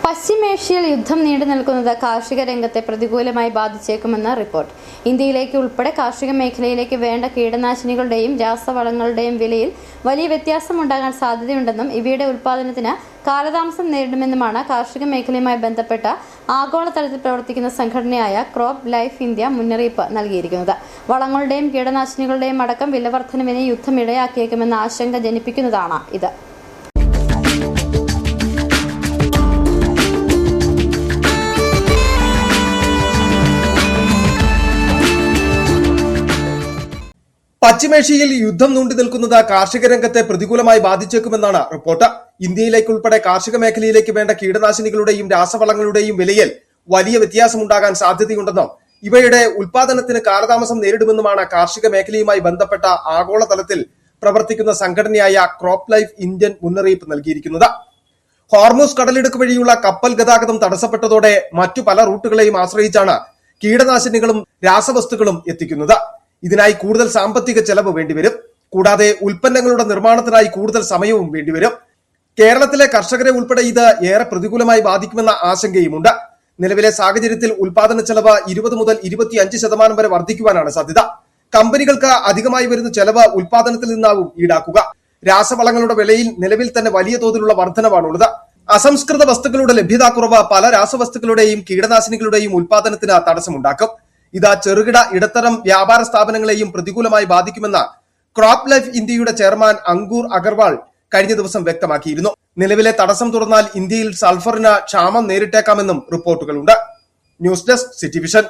പശ്ചിമേഷ്യയിൽ യുദ്ധം നീണ്ടു നിൽക്കുന്നത് കാർഷിക രംഗത്തെ പ്രതികൂലമായി ബാധിച്ചേക്കുമെന്ന് റിപ്പോർട്ട്. ഇന്ത്യയിലേക്ക് ഉൾപ്പെടെ കാർഷിക മേഖലയിലേക്ക് വേണ്ട കീടനാശിനികളുടെയും രാസവളങ്ങളുടെയും വിലയിൽ വലിയ വ്യത്യാസമുണ്ടാകാൻ സാധ്യതയുണ്ടെന്നും ഇവയുടെ ഉൽപ്പാദനത്തിന് കാലതാമസം നേരിടുമെന്നുമാണ് കാർഷിക മേഖലയുമായി ബന്ധപ്പെട്ട ആഗോളതലത്തിൽ പ്രവർത്തിക്കുന്ന സംഘടനയായ ക്രോപ്പ് ലൈഫ് ഇന്ത്യ മുന്നറിയിപ്പ് നൽകിയിരിക്കുന്നത്. വളങ്ങളുടെയും കീടനാശിനികളുടെയും അടക്കം വിലവർദ്ധനവിനെ യുദ്ധം ഇടയാക്കിയേക്കുമെന്ന ആശങ്ക ജനിപ്പിക്കുന്നതാണ് ഇത്. പശ്ചിമേഷ്യയിൽ യുദ്ധം നീണ്ടു നിൽക്കുന്നത് കാർഷിക രംഗത്തെ പ്രതികൂലമായി ബാധിച്ചേക്കുമെന്നാണ് റിപ്പോർട്ട്. ഇന്ത്യയിലേക്കുൾപ്പെടെ കാർഷിക മേഖലയിലേക്ക് വേണ്ട കീടനാശിനികളുടെയും രാസവളങ്ങളുടെയും വിലയിൽ വലിയ വ്യത്യാസമുണ്ടാകാൻ സാധ്യതയുണ്ടെന്നും ഇവയുടെ ഉൽപാദനത്തിന് കാലതാമസം നേരിടുമെന്നുമാണ് കാർഷിക മേഖലയുമായി ബന്ധപ്പെട്ട ആഗോളതലത്തിൽ പ്രവർത്തിക്കുന്ന സംഘടനയായ ക്രോപ്പ് ലൈഫ് ഇന്ത്യൻ മുന്നറിയിപ്പ് നൽകിയിരിക്കുന്നത്. ഹോർമൂസ് കടലിടുക്ക് വഴിയുള്ള കപ്പൽ ഗതാഗതം തടസ്സപ്പെട്ടതോടെ മറ്റു പല റൂട്ടുകളെയും ആശ്രയിച്ചാണ് കീടനാശിനികളും രാസവസ്തുക്കളും എത്തിക്കുന്നത്. ഇതിനായി കൂടുതൽ സാമ്പത്തിക ചെലവ് വേണ്ടിവരും. കൂടാതെ ഉൽപ്പന്നങ്ങളുടെ നിർമ്മാണത്തിനായി കൂടുതൽ സമയവും വേണ്ടിവരും. കേരളത്തിലെ കർഷകരെ ഉൾപ്പെടെ ഇത് ഏറെ പ്രതികൂലമായി ബാധിക്കുമെന്ന ആശങ്കയുമുണ്ട്. നിലവിലെ സാഹചര്യത്തിൽ ഉൽപാദന ചെലവ് 20 മുതൽ 25% വരെ വർദ്ധിക്കുവാനാണ് സാധ്യത. കമ്പനികൾക്ക് അധികമായി വരുന്ന ചെലവ് ഉൽപാദനത്തിൽ നിന്നാവും ഈടാക്കുക. രാസവളങ്ങളുടെ വിലയിൽ നിലവിൽ തന്നെ വലിയ തോതിലുള്ള വർധനവാണുള്ളത്. അസംസ്കൃത വസ്തുക്കളുടെ ലഭ്യതാക്കുറവ് പല രാസവസ്തുക്കളുടെയും കീടനാശിനികളുടെയും ഉൽപാദനത്തിന് തടസ്സമുണ്ടാക്കും. ഇത് ചെറുകിട ഇടത്തരം വ്യാപാര സ്ഥാപനങ്ങളെയും പ്രതികൂലമായി ബാധിക്കുമെന്ന് ക്രോപ്പ് ലൈഫ് ഇന്ത്യയുടെ ചെയർമാൻ അങ്കൂർ അഗർവാൾ കഴിഞ്ഞ ദിവസം വ്യക്തമാക്കിയിരുന്നു. നിലവിലെ തടസ്സം തുറന്നാൽ ഇന്ത്യയിൽ സൾഫറിന് ക്ഷാമം നേരിട്ടേക്കാമെന്നും റിപ്പോർട്ടുകളുണ്ട്. News desk city vision.